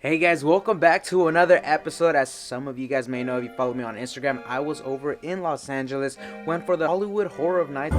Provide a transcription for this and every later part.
Hey guys, welcome back to another episode. As some of you guys may know if you follow me on Instagram, I was over in Los Angeles, went for the Hollywood Horror of Night.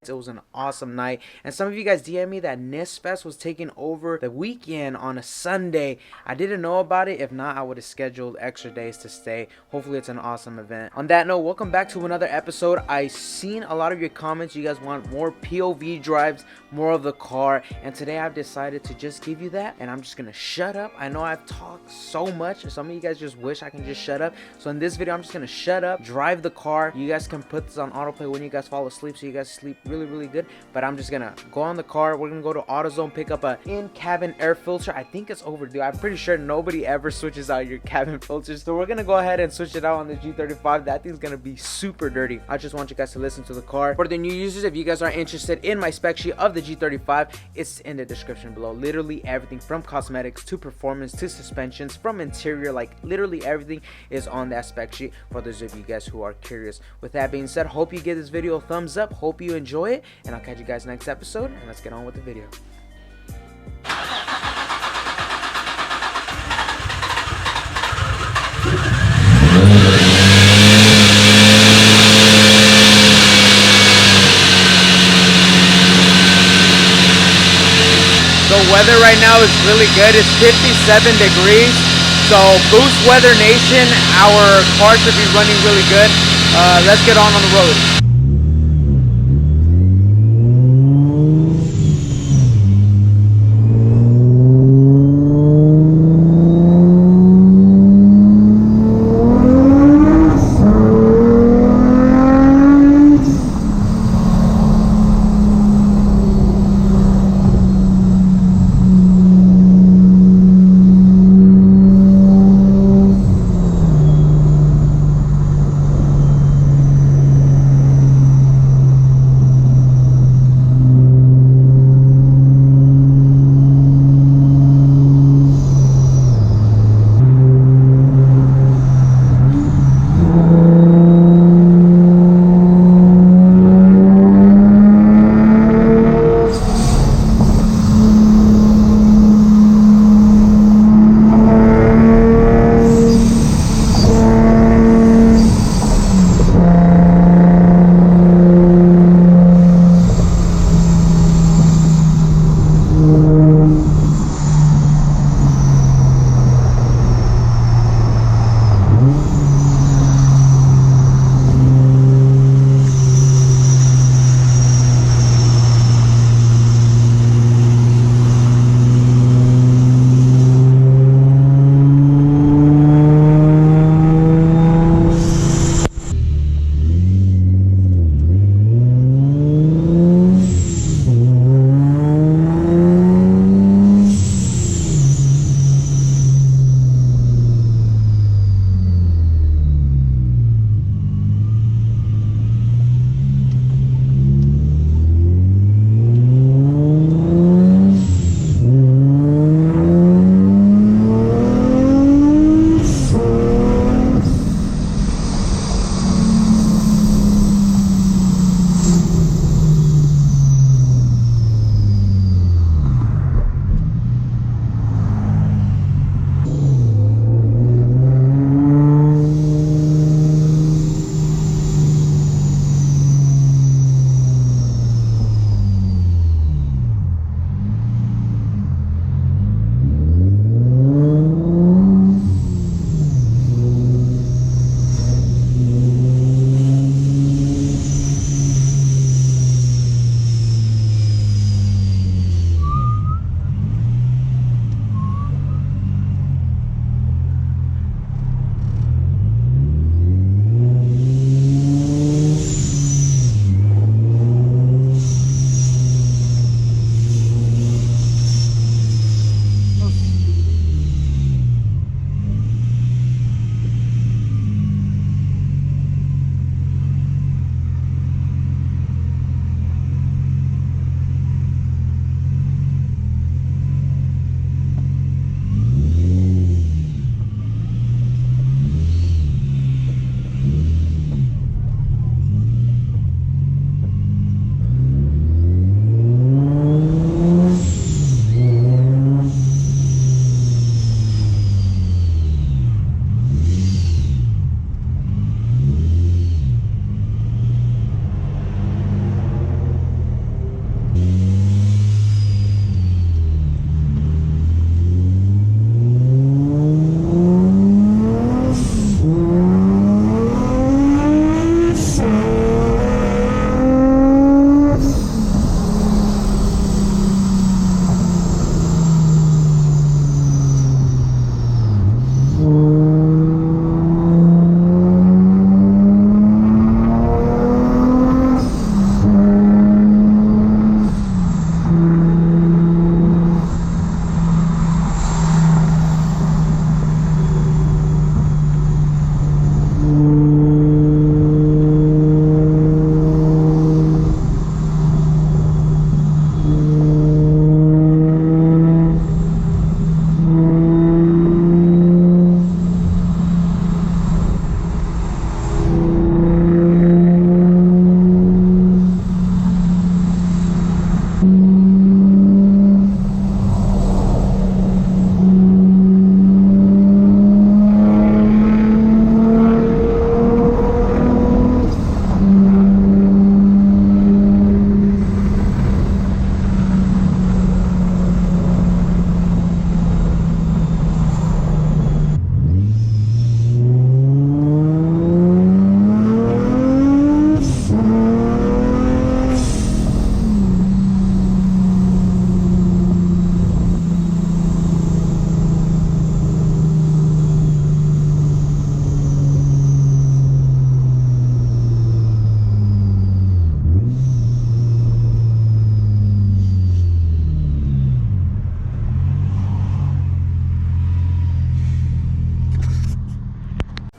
It was an awesome night, and some of you guys DM me that NIST Fest was taking over the weekend on a Sunday. I didn't know about it. If not, I would have scheduled extra days to stay. Hopefully it's an awesome event. On that note, welcome back to another episode. I seen a lot of your comments. You guys want more POV drives, more of the car, and today I've decided to just give you that, and I'm just gonna shut up. I know I've talked so much, and some of you guys just wish I can just shut up. So in this video, I'm just gonna shut up, drive the car. You guys can put this on autoplay when you guys fall asleep, so you guys sleep really good. But I'm just gonna go on the car. We're gonna go to AutoZone, pick up a in-cabin air filter. I think it's overdue. I'm pretty sure nobody ever switches out your cabin filters, so we're gonna go ahead and switch it out on the G35. That thing's gonna be super dirty. I just want you guys to listen to the car. For the new users, if you guys are interested in my spec sheet of the G35, it's in the description below. Literally everything from cosmetics to performance to suspensions, from interior, like literally everything is on that spec sheet for those of you guys who are curious. With that being said, hope you give this video a thumbs up, hope you enjoy it, and I'll catch you guys next episode, and let's get on with the video. The weather right now is really good. It's 57 degrees. So boost weather nation, our car should be running really good. Let's get on the road.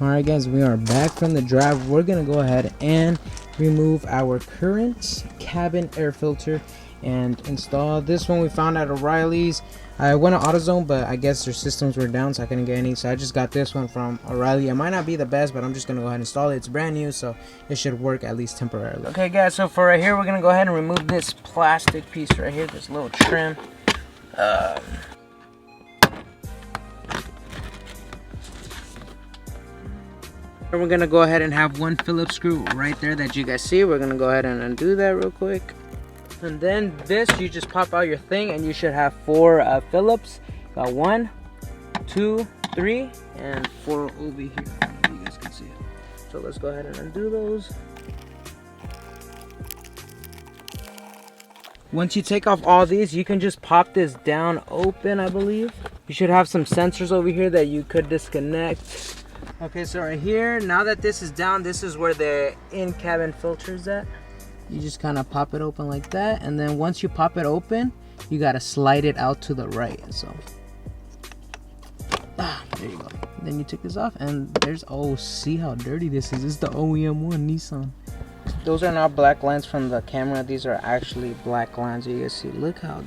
Alright guys, we are back from the drive. We're gonna go ahead and remove our current cabin air filter and install this one we found at O'Reilly's. I went to AutoZone, but I guess their systems were down, so I couldn't get any, so I just got this one from O'Reilly. It might not be the best, but I'm just gonna go ahead and install it. It's brand new, so it should work at least temporarily. Okay guys, so for right here, we're gonna go ahead and remove this plastic piece right here, this little trim. We're gonna go ahead and have one Phillips screw right there that you guys see. We're gonna go ahead and undo that real quick. And then this, you just pop out your thing and you should have 4 Phillips. Got 1, 2, 3, and 4 over here. You guys can see it. So let's go ahead and undo those. Once you take off all these, you can just pop this down open, I believe. You should have some sensors over here that you could disconnect. Okay, so right here, now that this is down, this is where the in-cabin filter is at. You just kind of pop it open like that, and then once you pop it open, you gotta slide it out to the right. So, there you go. Then you take this off, and there's, oh, see how dirty this is. This is the OEM one, Nissan. Those are not black lines from the camera. These are actually black lines. You guys see, look how.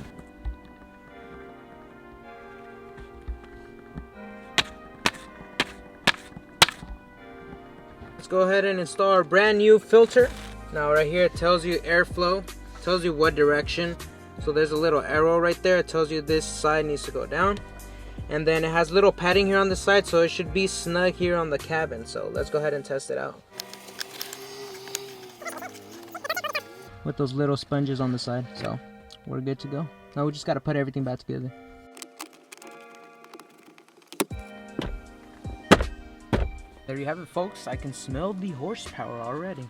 Let's go ahead and install our brand new filter. Now right here it tells you airflow, tells you what direction. So there's a little arrow right there. It tells you this side needs to go down. And then it has little padding here on the side, so it should be snug here on the cabin. So let's go ahead and test it out. With those little sponges on the side. So we're good to go. Now we just got to put everything back together. There you have it, folks. I can smell the horsepower already.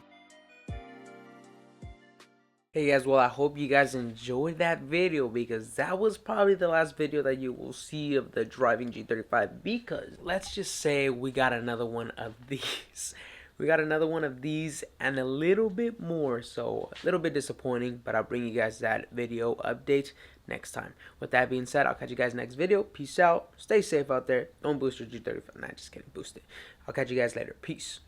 Hey guys, well, I hope you guys enjoyed that video, because that was probably the last video that you will see of the driving G35, because let's just say we got another one of these. We got another one of these and a little bit more, so a little bit disappointing, but I'll bring you guys that video update next time. With that being said, I'll catch you guys next video. Peace out. Stay safe out there. Don't boost your G35. Nah, just kidding. Boost it. I'll catch you guys later. Peace.